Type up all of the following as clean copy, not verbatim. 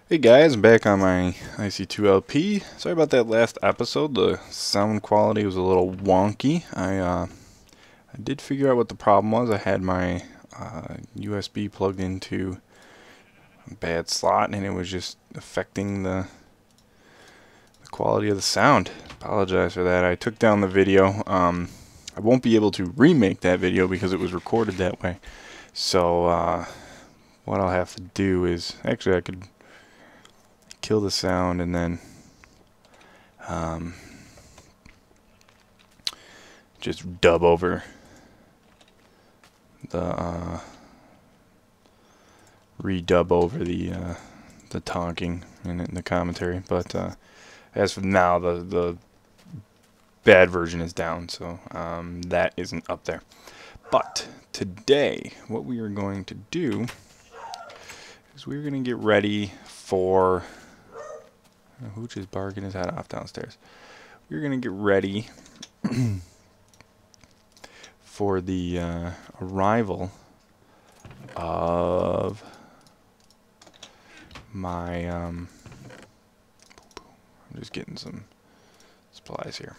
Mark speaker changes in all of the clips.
Speaker 1: Hey guys, I'm back on my IC2 LP. Sorry about that last episode. The sound quality was a little wonky. I did figure out what the problem was. I had my USB plugged into a bad slot, and it was just affecting the quality of the sound. Apologize for that. I took down the video. I won't be able to remake that video because it was recorded that way. So what I'll have to do is, actually I could kill the sound and then just dub over the redub over the talking and the commentary. But as for now, the bad version is down, so that isn't up there. But today, what we are going to do is we're going to get ready for Hooch is barking his head off downstairs. We're going to get ready for the arrival of my I'm just getting some supplies here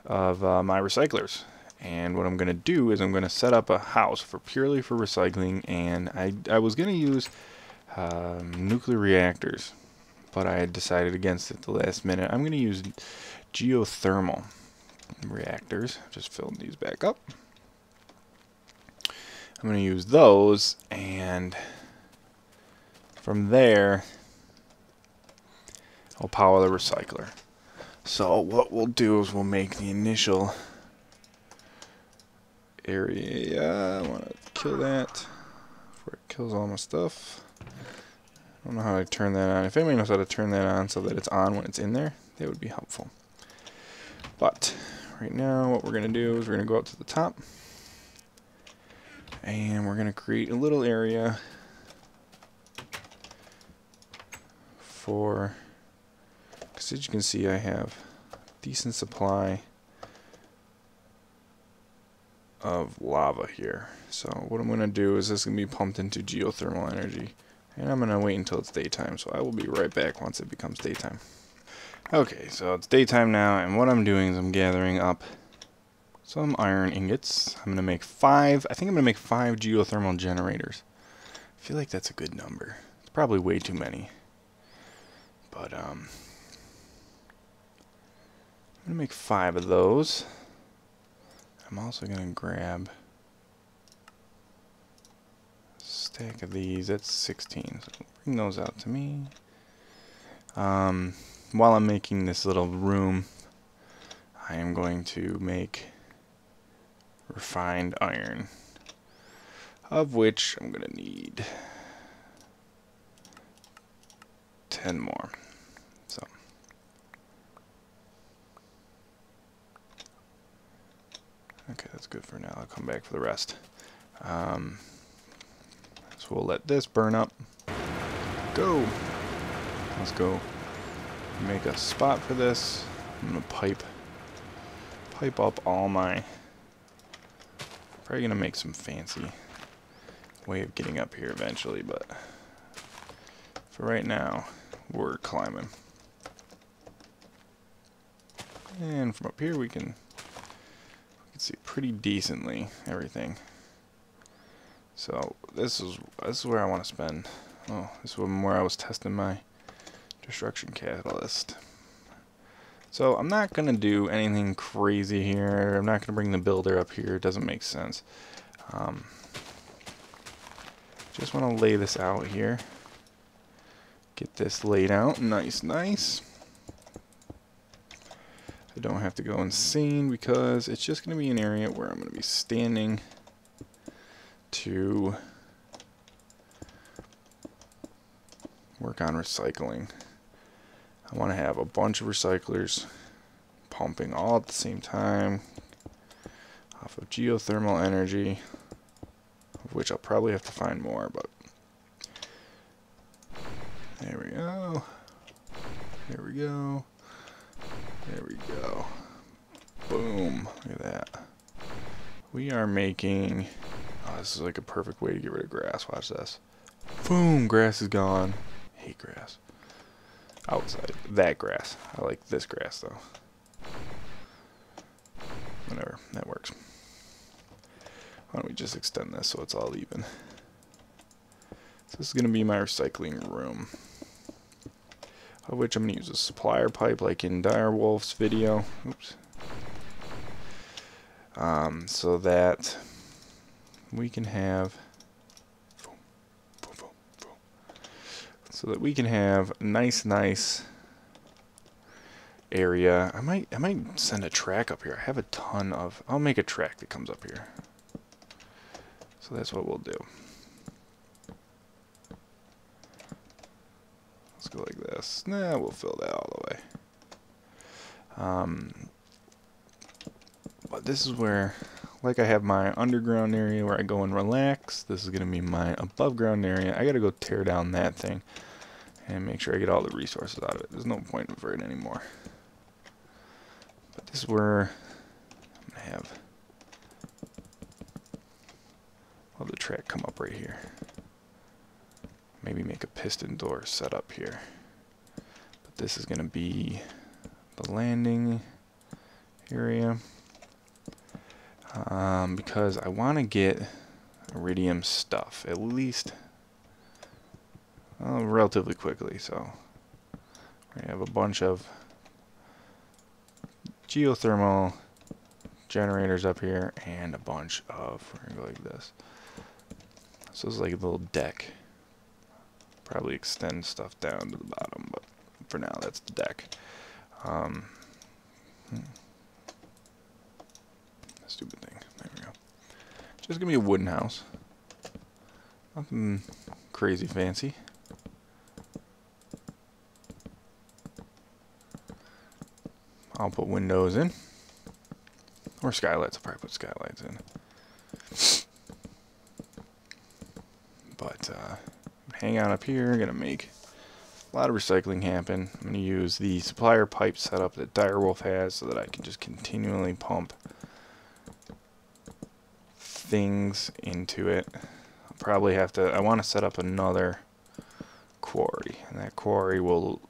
Speaker 1: of my recyclers. And what I'm going to do is I'm going to set up a house purely for recycling, and I was going to use nuclear reactors, but I had decided against it at the last minute. I'm going to use geothermal reactors. Just filling these back up. I'm going to use those, and from there I'll power the recycler. So what we'll do is we'll make the initial area. I want to kill that before it kills all my stuff. I don't know how to turn that on. If anybody knows how to turn that on so that it's on when it's in there, that would be helpful. But right now what we're going to do is we're going to go up to the top, and we're going to create a little area for, because as you can see I have decent supply of lava here. So what I'm going to do is this is going to be pumped into geothermal energy. And I'm going to wait until it's daytime, so I will be right back once it becomes daytime. Okay, so it's daytime now, and what I'm doing is I'm gathering up some iron ingots. I'm going to make 5, I think I'm going to make 5 geothermal generators. I feel like that's a good number. It's probably way too many. But, I'm going to make 5 of those. I'm also going to grab stack of these. That's 16, so bring those out to me. While I'm making this little room, I am going to make refined iron, of which I'm gonna need 10 more. So okay, that's good for now. I'll come back for the rest. So we'll let this burn up. Go! Let's go make a spot for this. I'm gonna pipe up all my, probably gonna make some fancy way of getting up here eventually, but for right now we're climbing. And from up here we can see pretty decently everything. So this is where I want to spend. Oh, this is where I was testing my destruction catalyst. So I'm not gonna do anything crazy here. I'm not gonna bring the builder up here. It doesn't make sense. Just want to lay this out here. Get this laid out nice. I don't have to go insane because it's just gonna be an area where I'm gonna be standing to work on recycling. I want to have a bunch of recyclers pumping all at the same time off of geothermal energy, of which I'll probably have to find more, but there we go. There we go. There we go. Boom. Look at that. We are making, oh, this is like a perfect way to get rid of grass. Watch this. Boom, grass is gone. hate grass. Outside. That grass. I like this grass, though. Whatever. That works. Why don't we just extend this so it's all even. So this is going to be my recycling room. Of which I'm going to use a supplier pipe like in Direwolf's video. Oops. So that we can have... So that we can have a nice area. I might send a track up here. I have a ton of... I'll make a track that comes up here. So that's what we'll do. Let's go like this. Nah, we'll fill that all the way. But this is where, like I have my underground area where I go and relax. This is going to be my above ground area. I got to go tear down that thing and make sure I get all the resources out of it. There's no point for it anymore. But this is where I'm going to have the track come up right here. Maybe make a piston door set up here. But this is going to be the landing area. Because I want to get iridium stuff, at least relatively quickly. So we have a bunch of geothermal generators up here and a bunch of, we're going to go like this. So it's like a little deck. Probably extend stuff down to the bottom, but for now that's the deck. Stupid thing. There we go. Just gonna be a wooden house. Nothing crazy fancy. I'll put windows in. Or skylights. I'll probably put skylights in. But hang out up here. Gonna make a lot of recycling happen. I'm gonna use the supplier pipe setup that Direwolf has so that I can just continually pump things into it. I'll probably have to, I want to set up another quarry, and that quarry will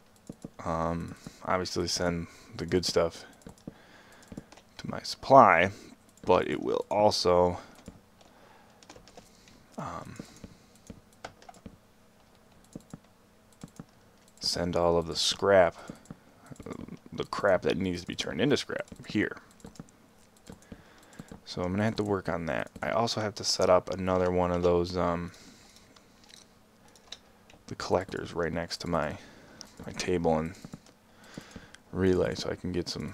Speaker 1: obviously send the good stuff to my supply, but it will also send all of the scrap, the crap that needs to be turned into scrap here. So I'm going to have to work on that. I also have to set up another one of those, the collectors right next to my table and relay so I can get some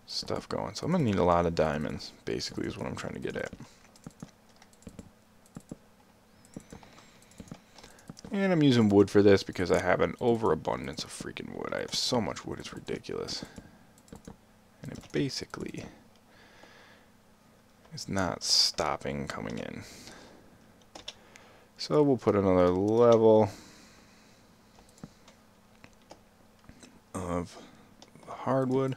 Speaker 1: stuff going. So I'm going to need a lot of diamonds, basically, is what I'm trying to get at. And I'm using wood for this because I have an overabundance of freaking wood. I have so much wood, it's ridiculous. And it basically is not stopping coming in. So we'll put another level of hardwood.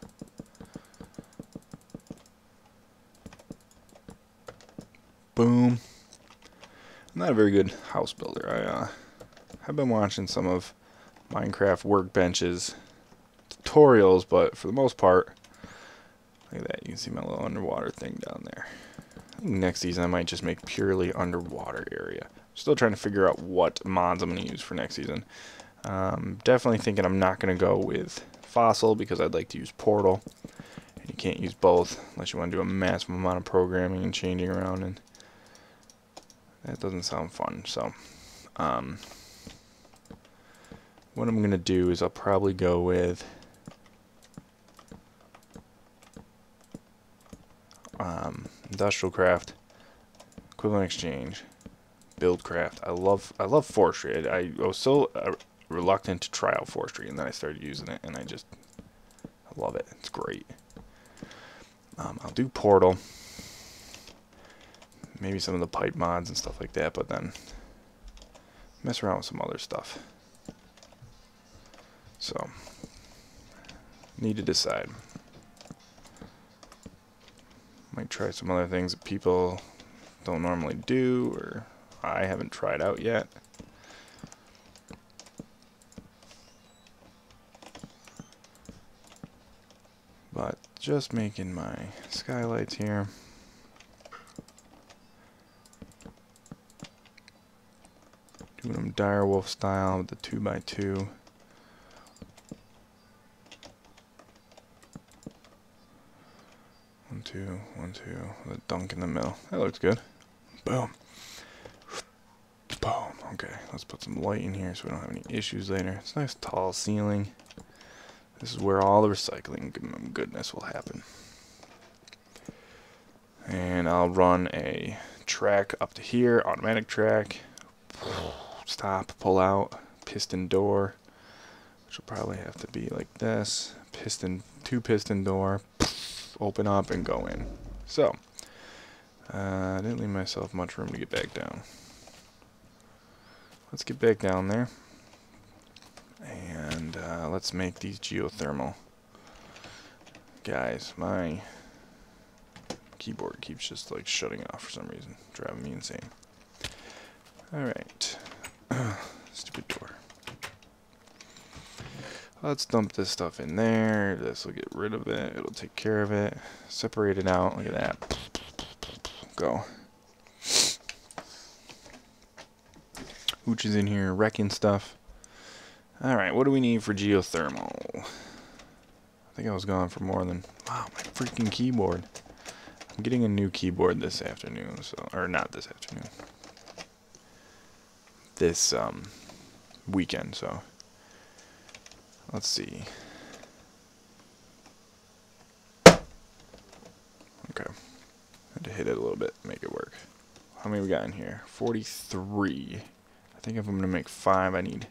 Speaker 1: Boom. I'm not a very good house builder. I've been watching some of Minecraft workbenches tutorials, but for the most part, look at that, you can see my little underwater thing down there. I think next season I might just make purely underwater area. Still trying to figure out what mods I'm going to use for next season. Definitely thinking I'm not going to go with fossil because I'd like to use portal. And you can't use both unless you want to do a massive amount of programming and changing around, and that doesn't sound fun. So what I'm going to do is I'll probably go with industrialcraft, equivalent exchange, buildcraft. I love forestry. I was so reluctant to try out forestry, and then I started using it, and I love it. It's great. I'll do portal, maybe some of the pipe mods and stuff like that, but then mess around with some other stuff. So need to decide. Might try some other things that people don't normally do, or I haven't tried out yet. Just making my skylights here. Doing them direwolf style with the 2x2. One, two, with a dunk in the middle. That looks good. Boom. Boom. Okay, let's put some light in here so we don't have any issues later. It's a nice tall ceiling. This is where all the recycling goodness will happen. And I'll run a track up to here, automatic track. Stop, pull out, piston door, which will probably have to be like this. Piston, 2-piston door, open up and go in. So, I didn't leave myself much room to get back down. Let's get back down there. And let's make these geothermal. Guys, my keyboard keeps just like shutting off for some reason, driving me insane. Alright. Stupid door. Let's dump this stuff in there. This will get rid of it. It'll take care of it. Separate it out. Look at that. Go. Hooch is in here wrecking stuff. Alright, what do we need for geothermal? I think I was gone for more than... Wow, my freaking keyboard. I'm getting a new keyboard this afternoon, so... Or not this afternoon. This, weekend, so... Let's see. Okay. Had to hit it a little bit, make it work. How many we got in here? 43. I think if I'm going to make 5, I need...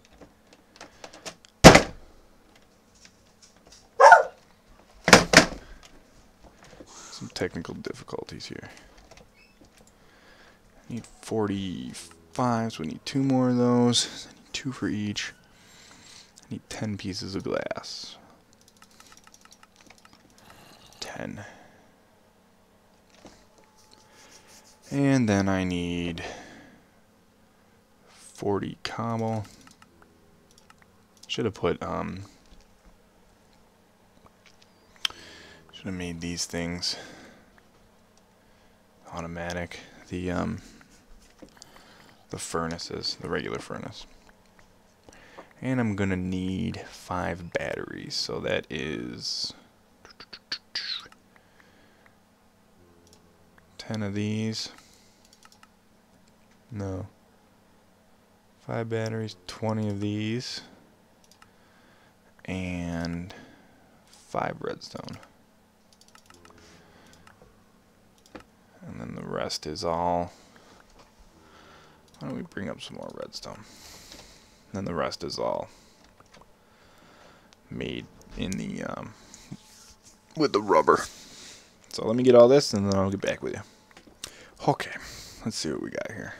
Speaker 1: some technical difficulties here. I need 45, so we need 2 more of those. I need 2 for each. I need 10 pieces of glass. 10. And then I need 40 cobble. Should have put, should have made these things automatic. The furnaces, the regular furnace. And I'm gonna need 5 batteries, so that is 10 of these. No. 5 batteries, 20 of these, and 5 redstone. And then the rest is all... Why don't we bring up some more redstone? Then the rest is all made in the with the rubber. So let me get all this and then I'll get back with you. Okay, let's see what we got here.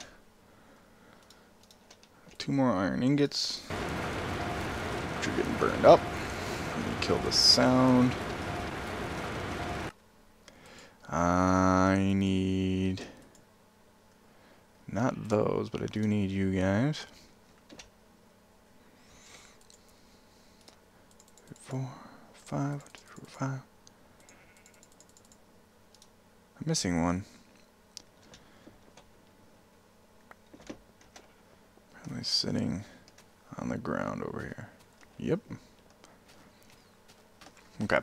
Speaker 1: 2 more iron ingots, which are getting burned up. Let me kill the sound. I need not those, but I do need you guys. 4, 5, 2, 5. I'm missing one. Probably sitting on the ground over here. Yep. Okay.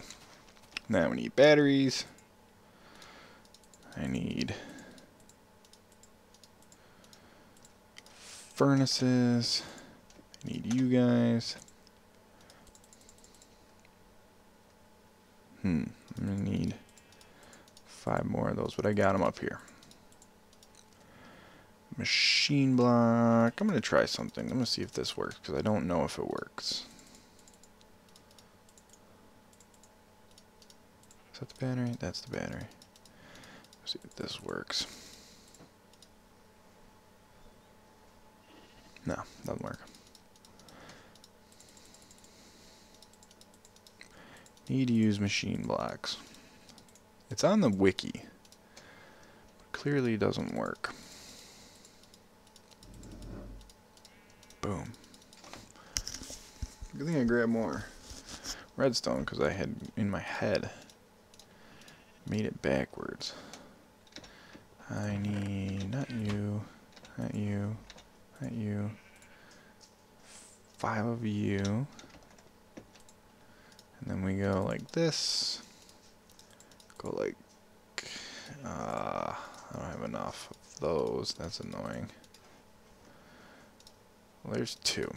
Speaker 1: Now we need batteries. I need furnaces. I need you guys. I'm gonna need 5 more of those, but I got them up here. Machine block. I'm gonna try something. I'm gonna see if this works, because I don't know if it works. Is that the battery? That's the battery. Let's see if this works. No, doesn't work. Need to use machine blocks. It's on the wiki. Clearly doesn't work. Boom. Good thing I grabbed more redstone because I had in my head Made it backwards. I need, not you, not you, not you. 5 of you. And then we go like this. Go like, I don't have enough of those. That's annoying. Well, there's 2.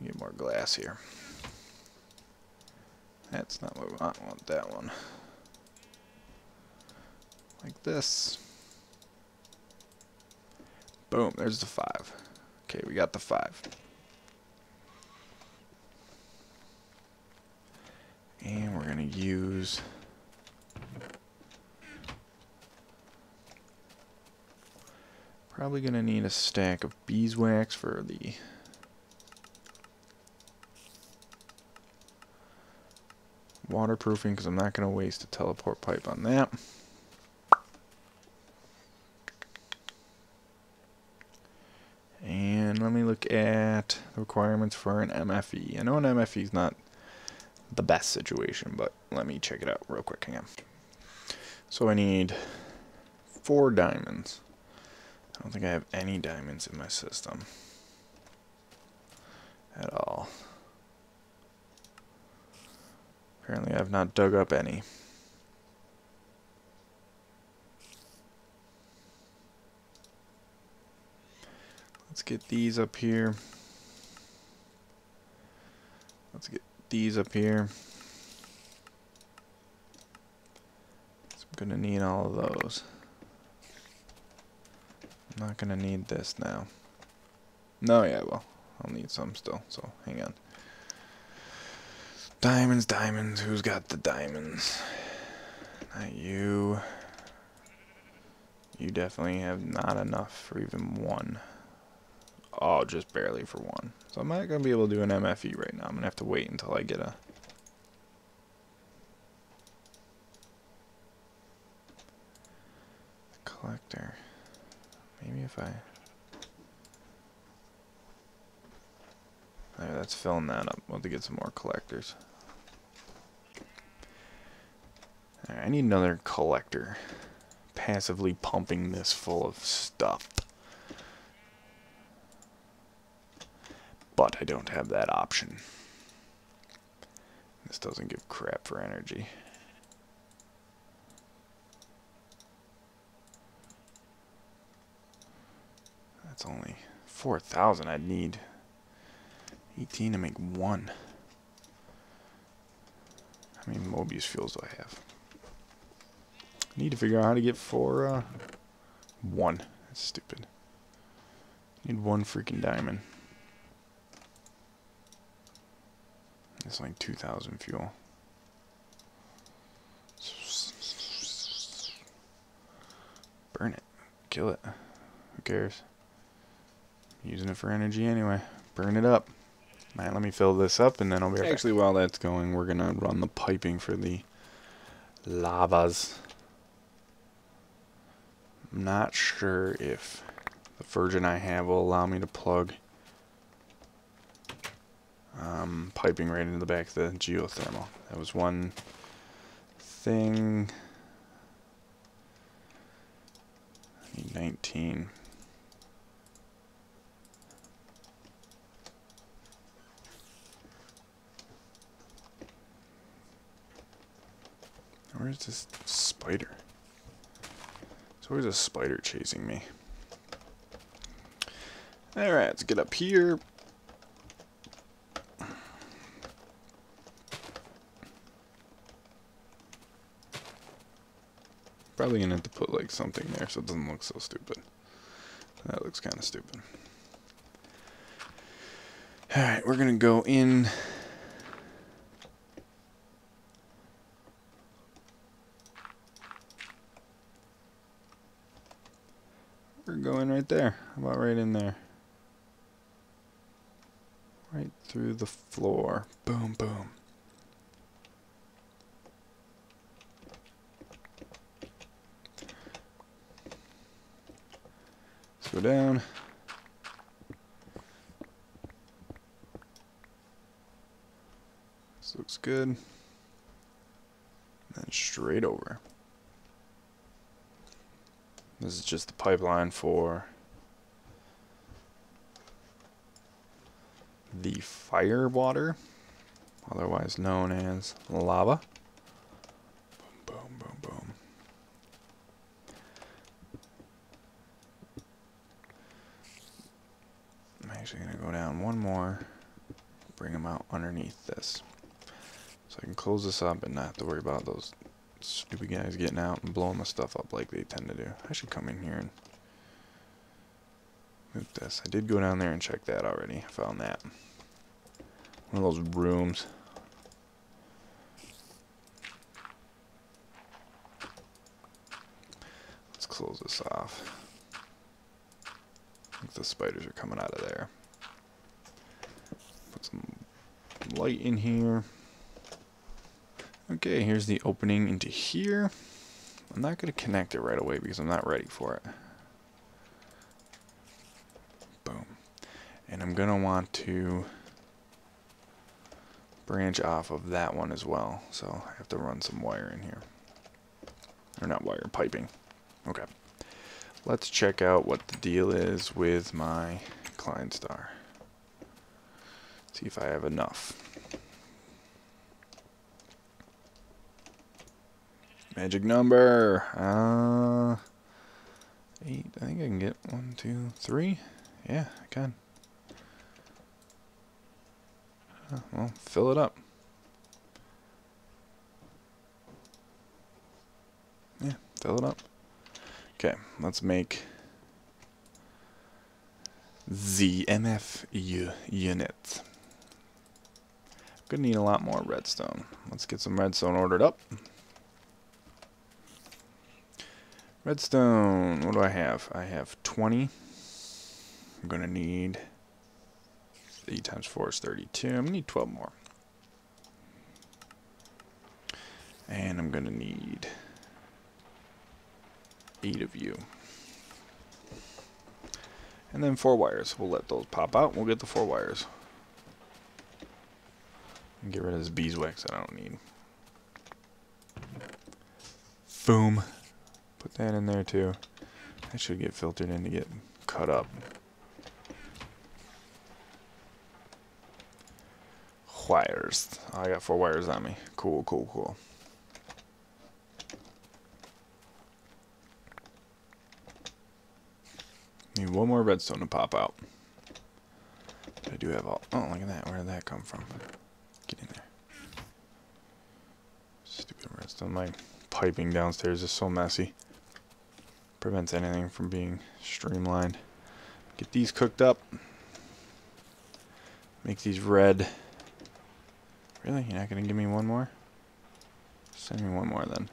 Speaker 1: Get more glass here. That's not what we want. I want that one. Like this. Boom, there's the 5. Okay, we got the 5. And we're going to use probably going to need a stack of beeswax for the waterproofing, because I'm not going to waste a teleport pipe on that. And let me look at the requirements for an MFE. I know an MFE is not the best situation, but let me check it out real quick again. So I need 4 diamonds. I don't think I have any diamonds in my system at all. Apparently I have not dug up any. Let's get these up here. Let's get these up here. So I'm gonna need all of those. I'm not gonna need this now. No, yeah, well, I'll need some still, so hang on. Diamonds, diamonds, who's got the diamonds? Not you. You definitely have not enough for even 1. Oh, just barely for 1. So I'm not going to be able to do an MFE right now. I'm going to have to wait until I get a collector. Maybe if I... There, that's filling that up. We'll have to get some more collectors. Alright, I need another collector. Passively pumping this full of stuff. But I don't have that option. This doesn't give crap for energy. That's only 4,000. I'd need 18 to make 1. How many Mobius fuels do I have? I need to figure out how to get 1. That's stupid. I need 1 freaking diamond. It's like 2,000 fuel. Burn it. Kill it. Who cares? I'm using it for energy anyway. Burn it up. Alright, let me fill this up and then I'll be right back. Actually, while that's going, we're going to run the piping for the lavas. I'm not sure if the version I have will allow me to plug piping right into the back of the geothermal. That was one thing. I need 19. Where's this spider? There's always a spider chasing me. Alright, let's get up here. Probably gonna have to put like something there so it doesn't look so stupid. That looks kind of stupid. Alright, we're gonna go in. We're going right there. How about right in there? Right through the floor. Boom, boom. Let's go down. This looks good. straight over. This is just the pipeline for the fire water, otherwise known as lava. Boom, boom, boom, boom. I'm actually going to go down one more, bring them out underneath this. So I can close this up and not have to worry about those stupid guys getting out and blowing my stuff up like they tend to do. I should come in here and move this. I did go down there and check that already. I found that. One of those rooms. Let's close this off. I think the spiders are coming out of there. Put some light in here. Okay, here's the opening into here. I'm not going to connect it right away because I'm not ready for it. Boom. And I'm going to want to branch off of that one as well. So I have to run some wire in here. Or not wire, piping. Okay. Let's check out what the deal is with my Klein star. See if I have enough. Magic number. 8. I think I can get 1, 2, 3. Yeah, I can. Well, fill it up. Yeah, fill it up. Okay, let's make the MF unit. Gonna need a lot more redstone. Let's get some redstone ordered up. Redstone, what do I have? I have 20. I'm gonna need 8 times 4 is 32. I'm gonna need 12 more. And I'm gonna need 8 of you. And then 4 wires. We'll let those pop out. We'll get the 4 wires. And get rid of this beeswax that I don't need. Boom. Put that in there too. That should get filtered in to get cut up. Wires. Oh, I got 4 wires on me. Cool, cool, cool. Need 1 more redstone to pop out. I do have all. Oh, look at that. Where did that come from? Get in there. Stupid redstone. My piping downstairs is so messy. Prevents anything from being streamlined. Get these cooked up. Make these red. Really? You're not going to give me 1 more? Send me 1 more then.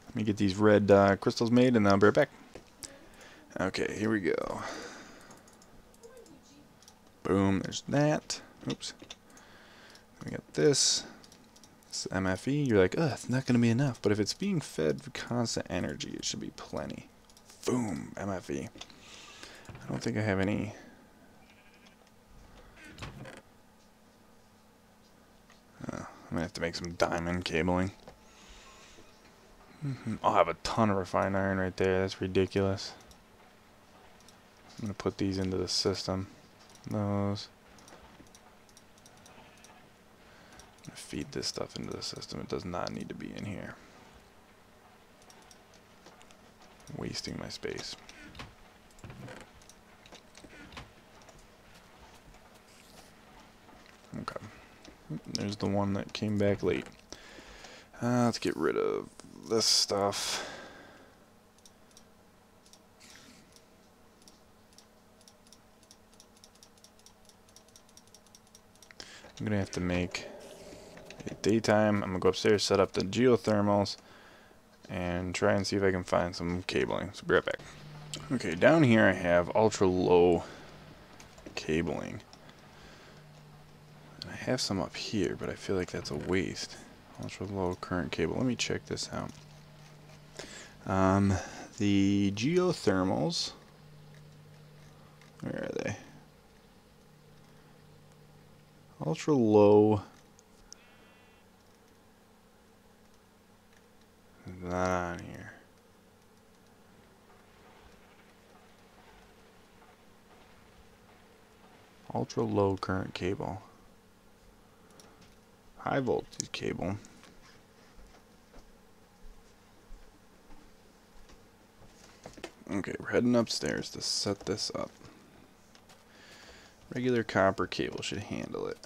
Speaker 1: Let me get these red crystals made and then I'll be right back. Okay, here we go. Boom, there's that. Oops. We got this. This MFE. You're like, ugh, it's not going to be enough. But if it's being fed with constant energy, it should be plenty. Boom, MFE. I don't think I have any. I'm going to have to make some diamond cabling. I'll have a ton of refined iron right there. That's ridiculous. I'm going to put these into the system. Those. I'm going to feed this stuff into the system. It does not need to be in here. Wasting my space. Okay. There's the one that came back late. Let's get rid of this stuff. I'm gonna have to make it daytime. I'm gonna go upstairs, set up the geothermals, and try and see if I can find some cabling. So be right back. Okay, down here I have ultra low cabling. And I have some up here, but I feel like that's a waste. Ultra low current cable. Let me check this out. The geothermals. Where are they? Ultra low Ultra low current cable. High voltage cable. Okay, we're heading upstairs to set this up. Regular copper cable should handle it.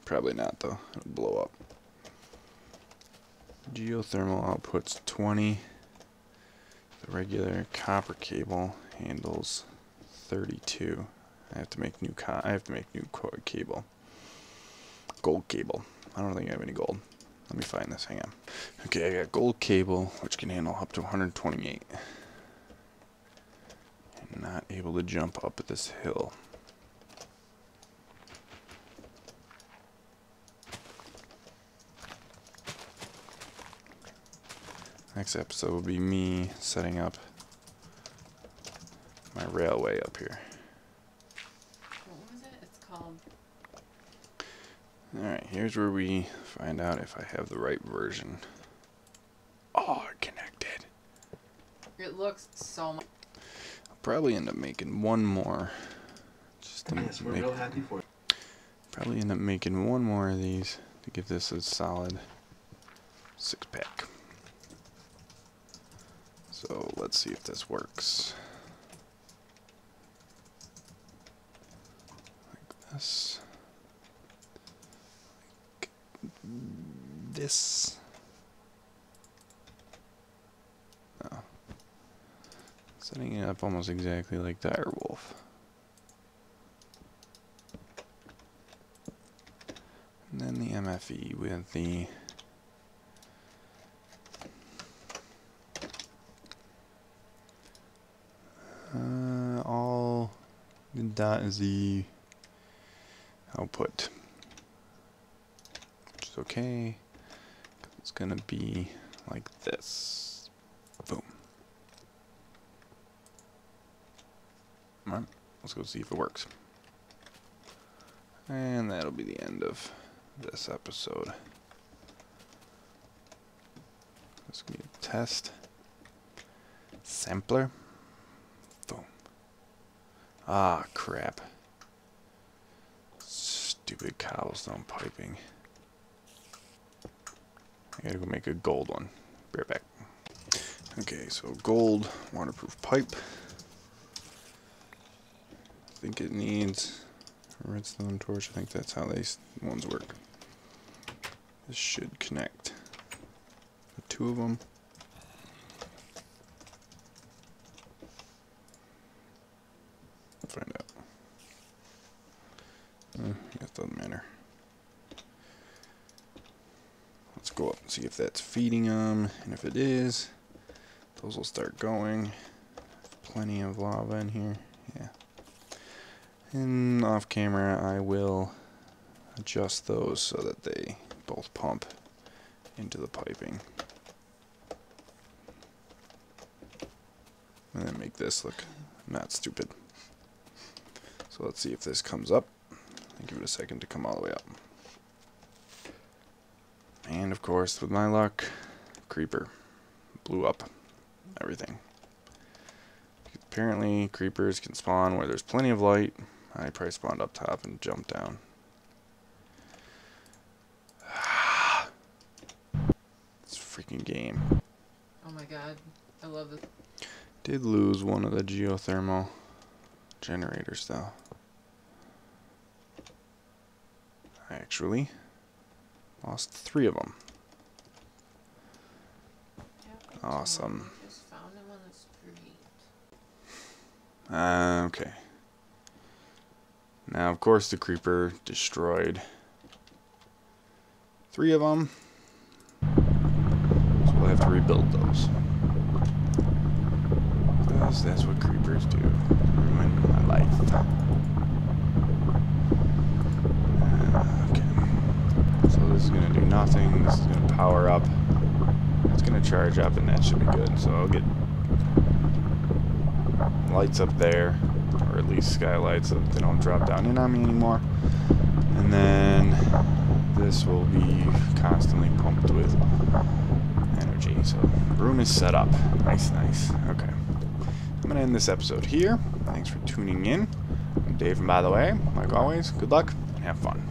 Speaker 1: Probably not though, it'll blow up. Geothermal outputs 20. The regular copper cable handles 32. I have to make new cable. Gold cable. I don't think I have any gold. Let me find this. Hang on. Okay, I got gold cable, which can handle up to 128. I'm not able to jump up this hill. Next episode will be me setting up my railway up here.
Speaker 2: What was it? It's called...
Speaker 1: Alright, here's where we find out if I have the right version. Oh, it connected.
Speaker 2: It looks so much...
Speaker 1: I'll probably end up making one more. Just to
Speaker 3: yes, we're real happy for you.
Speaker 1: Probably end up making one more of these to give this a solid 6-pack. So let's see if this works. Like this. Like this. Oh. Setting it up almost exactly like Direwolf. And then the MFE with the all .z output, which is okay. It's gonna be like this. Boom. Alright, let's go see if it works. And that'll be the end of this episode. This is gonna be a test. Sampler. Boom. Ah, crap. Stupid cobblestone piping. I gotta go make a gold one. Be right back. Okay, so gold waterproof pipe. I think it needs a redstone torch. I think that's how these ones work. This should connect. The two of them. Find out. It doesn't matter. Let's go up and see if that's feeding them, and if it is, those will start going. Plenty of lava in here. Yeah. And off camera, I will adjust those so that they both pump into the piping, and then make this look not stupid. So let's see if this comes up. I'll give it a second to come all the way up. And of course, with my luck, creeper blew up everything. Apparently, creepers can spawn where there's plenty of light. I probably spawned up top and jumped down. This freaking game.
Speaker 2: Oh my god, I love this.
Speaker 1: Did lose one of the geothermal generators though. I actually lost 3 of them. Awesome.
Speaker 2: Just found him on the street.
Speaker 1: Okay. Now, of course, the creeper destroyed 3 of them. So we'll have to rebuild those. Because that's what creepers do. Ruin my life. Okay. So this is going to do nothing. This is going to power up. It's going to charge up, and that should be good. So I'll get lights up there, or at least skylights so that they don't drop down in on me anymore. And then this will be constantly pumped with energy. So room is set up. Nice, nice. Okay. I'm going to end this episode here. Thanks for tuning in. I'm Dave, and by the way, like always, good luck and have fun.